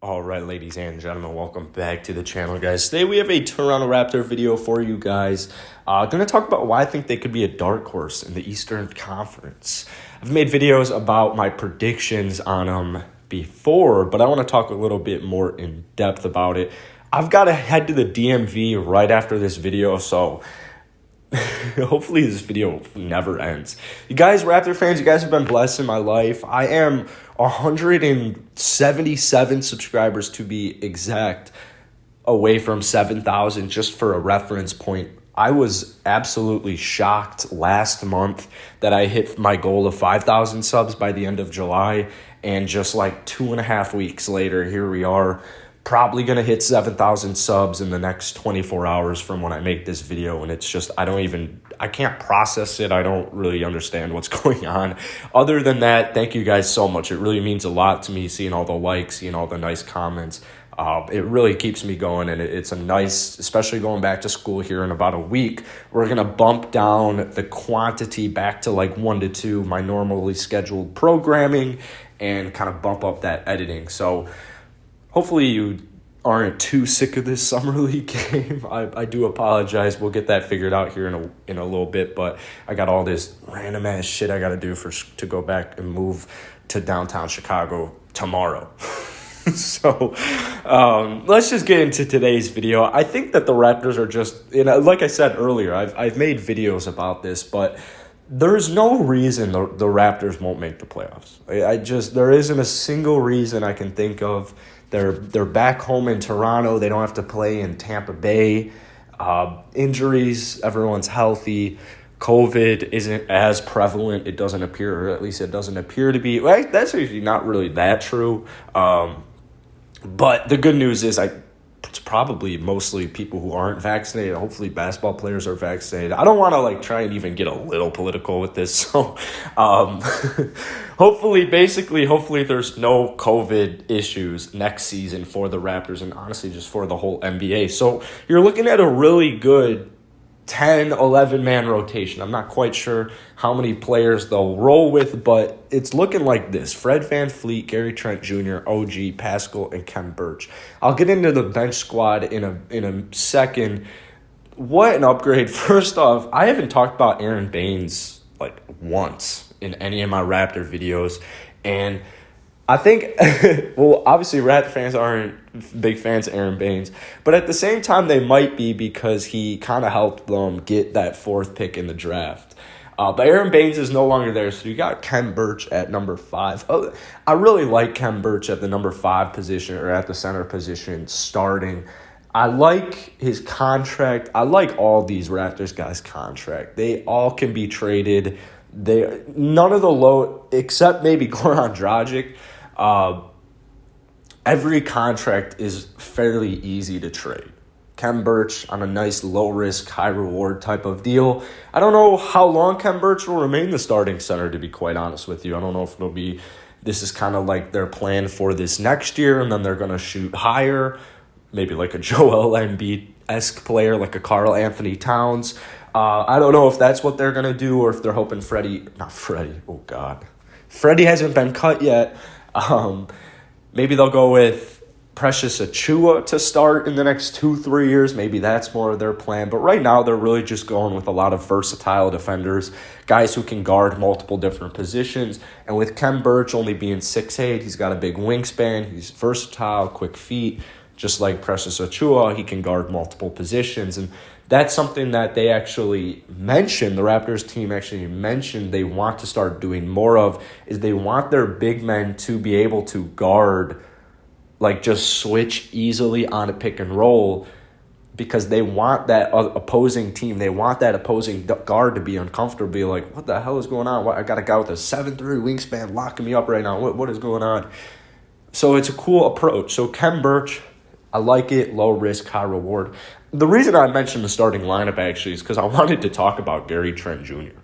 All right, ladies and gentlemen, welcome back to the channel, guys. Today we have a Toronto Raptor video for you guys. Going to talk about why I think they could be a dark horse in the Eastern Conference. I've made videos about my predictions on them before, but I want to talk a little bit more in depth about it. I've got to head to the DMV right after this video, so hopefully this video never ends. You guys, Raptor fans, you guys have been blessed in my life. I am 177 subscribers to be exact away from 7,000. Just for a reference point, I was absolutely shocked last month that I hit my goal of 5,000 subs by the end of July, and just like 2.5 weeks later, here we are. Probably going to hit 7,000 subs in the next 24 hours from when I make this video. And it's just, I can't process it. I don't really understand what's going on. Other than that, thank you guys so much. It really means a lot to me, seeing all the likes, seeing all the nice comments. It really keeps me going, and it's a nice, especially going back to school here in about a week, we're going to bump down the quantity back to like 1 to 2, my normally scheduled programming, and kind of bump up that editing. So hopefully you aren't too sick of this summer league game. I do apologize. We'll get that figured out here in a little bit, but I got all this random ass shit I got to do to go back and move to downtown Chicago tomorrow. So let's just get into today's video. I think that the Raptors are just, like I said earlier, I've made videos about this, but there's no reason the Raptors won't make the playoffs. There isn't a single reason I can think of. They're back home in Toronto. They don't have to play in Tampa Bay. Injuries, everyone's healthy. COVID isn't as prevalent. It doesn't appear, or at least it doesn't appear to be. Well, that's actually not really that true. But the good news is it's probably mostly people who aren't vaccinated. Hopefully basketball players are vaccinated. I don't want to try and even get a little political with this. So hopefully there's no COVID issues next season for the Raptors, and honestly just for the whole NBA. So you're looking at a really good 10, 11-man rotation. I'm not quite sure how many players they'll roll with, but it's looking like this. Fred VanVleet, Gary Trent Jr., OG, Pascal, and Khem Birch. I'll get into the bench squad in a second. What an upgrade. First off, I haven't talked about Aaron Baines once in any of my Raptor videos, and I think, well, obviously Raptor fans aren't big fans of Aaron Baines, but at the same time they might be because he kind of helped them get that 4th pick in the draft. But Aaron Baines is no longer there, so you got Khem Birch at number 5. Oh, I really like Khem Birch at the number 5 position, or at the center position starting. I like his contract. I like all these Raptors guys' contract. They all can be traded. None of the low, except maybe Goran Dragic. Every contract is fairly easy to trade. Khem Birch on a nice low-risk, high-reward type of deal. I don't know how long Khem Birch will remain the starting center, to be quite honest with you. I don't know if this is kind of like their plan for this next year, and then they're going to shoot higher, maybe like a Joel Embiid-esque player, like a Karl Anthony Towns. I don't know if that's what they're going to do, or if they're hoping Freddie hasn't been cut yet. Maybe they'll go with Precious Achiuwa to start in the next 2-3 years. Maybe that's more of their plan. But right now, they're really just going with a lot of versatile defenders, guys who can guard multiple different positions. And with Khem Birch only being 6'8", he's got a big wingspan. He's versatile, quick feet. Just like Precious Achiuwa, he can guard multiple positions. And that's something that they actually mentioned, the Raptors team actually mentioned they want to start doing more of, is they want their big men to be able to guard, just switch easily on a pick and roll, because they want that opposing team, they want that opposing guard to be uncomfortable, be like, what the hell is going on? I got a guy with a 7'3" wingspan locking me up right now. What is going on? So it's a cool approach. So Khem Birch, I like it. Low risk, high reward. The reason I mentioned the starting lineup actually is because I wanted to talk about Gary Trent Jr.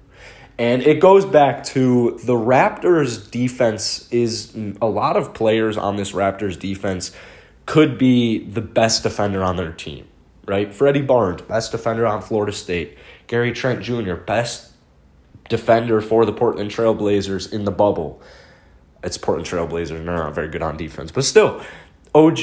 And it goes back to the Raptors defense. Is a lot of players on this Raptors defense could be the best defender on their team, right? Freddie Barnes, best defender on Florida State. Gary Trent Jr., best defender for the Portland Trail Blazers in the bubble. It's Portland Trail Blazers, and they're not very good on defense. But still, OG.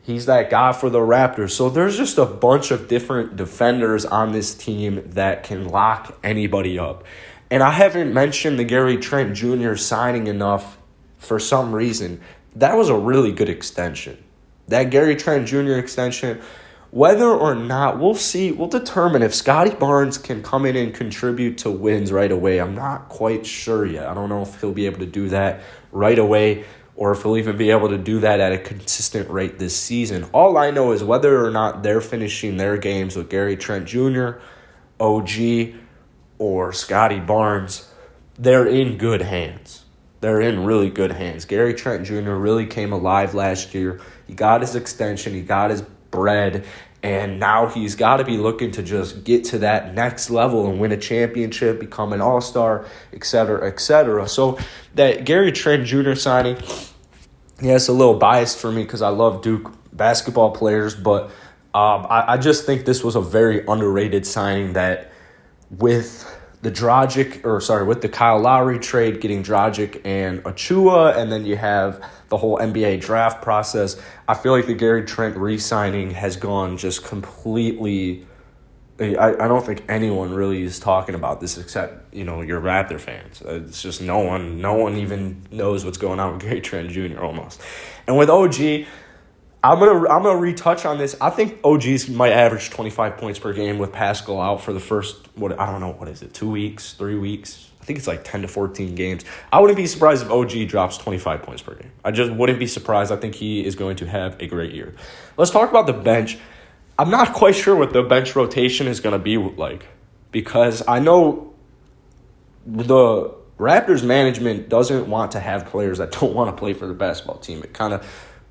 He's that guy for the Raptors. So there's just a bunch of different defenders on this team that can lock anybody up. And I haven't mentioned the Gary Trent Jr. signing enough for some reason. That was a really good extension. That Gary Trent Jr. extension, whether or not, we'll see. We'll determine if Scotty Barnes can come in and contribute to wins right away. I'm not quite sure yet. I don't know if he'll be able to do that right away, or if he'll even be able to do that at a consistent rate this season. All I know is whether or not they're finishing their games with Gary Trent Jr., OG, or Scotty Barnes, they're in good hands. They're in really good hands. Gary Trent Jr. really came alive last year. He got his extension. He got his bread. And now he's got to be looking to just get to that next level and win a championship, become an all-star, et cetera, et cetera. So that Gary Trent Jr. signing, yeah, it's a little biased for me because I love Duke basketball players, but I just think this was a very underrated signing that with the with the Kyle Lowry trade, getting Dragic and Achua, and then you have the whole NBA draft process, I feel like the Gary Trent re-signing has gone just completely. I don't think anyone really is talking about this except, your Raptor fans. It's just no one even knows what's going on with Gary Trent Jr. almost. And with OG, I'm gonna retouch on this. I think OG's might average 25 points per game with Pascal out for the first, 2 weeks, 3 weeks. I think it's like 10 to 14 games. I wouldn't be surprised if OG drops 25 points per game. I just wouldn't be surprised. I think he is going to have a great year. Let's talk about the bench. I'm not quite sure what the bench rotation is going to be like, because I know the Raptors management doesn't want to have players that don't want to play for the basketball team. It kind of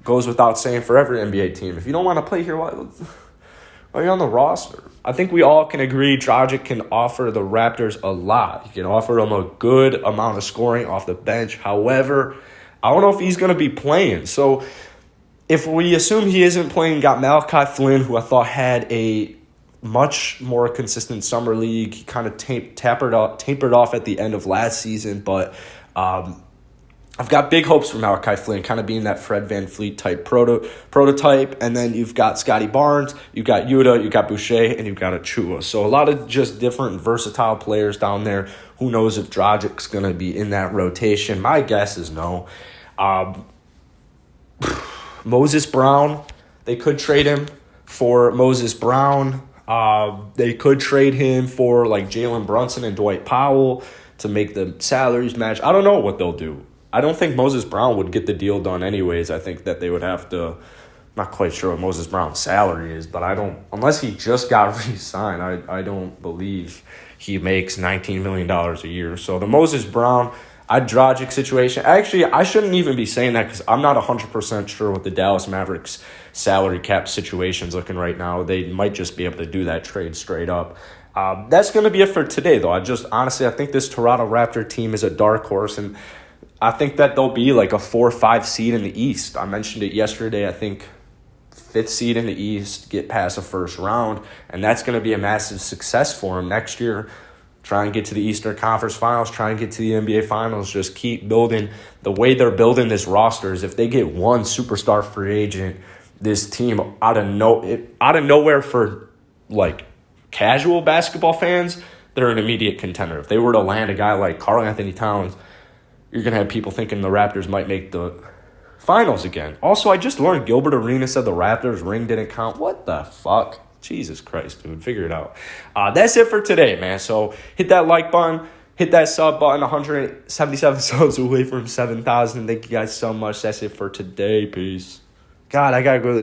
goes without saying for every NBA team. If you don't want to play here, why are you on the roster? I think we all can agree Dragic can offer the Raptors a lot. He can offer them a good amount of scoring off the bench. However, I don't know if he's going to be playing. So if we assume he isn't playing, got Malachi Flynn, who I thought had a much more consistent summer league. He kind of tapered off at the end of last season, but I've got big hopes for Malachi Flynn, kind of being that Fred VanVleet type prototype. And then you've got Scotty Barnes, you've got Yuta, you've got Boucher, and you've got Achua. So a lot of just different versatile players down there. Who knows if Dragic's going to be in that rotation? My guess is no. Moses Brown, they could trade him for Moses Brown. They could trade him for like Jalen Brunson and Dwight Powell to make the salaries match. I don't know what they'll do. I don't think Moses Brown would get the deal done anyways. I think that they would have to, not quite sure what Moses Brown's salary is, but unless he just got re-signed, I don't believe he makes $19 million a year. So the Moses Brown, Dragic situation, actually, I shouldn't even be saying that because I'm not 100% sure what the Dallas Mavericks salary cap situation's looking right now. They might just be able to do that trade straight up. That's going to be it for today, though. I think this Toronto Raptor team is a dark horse, and I think that they'll be like a 4 or 5 seed in the East. I mentioned it yesterday. I think 5th seed in the East, get past the first round, and that's going to be a massive success for them next year. Try and get to the Eastern Conference Finals, try and get to the NBA Finals, just keep building. The way they're building this roster is if they get one superstar free agent, this team out of nowhere for like casual basketball fans, they're an immediate contender. If they were to land a guy like Karl Anthony Towns, you're going to have people thinking the Raptors might make the finals again. Also, I just learned Gilbert Arenas said the Raptors ring didn't count. What the fuck? Jesus Christ, dude. Figure it out. That's it for today, man. So hit that like button. Hit that sub button. 177 subs away from 7,000. Thank you guys so much. That's it for today. Peace. God, I got to go to the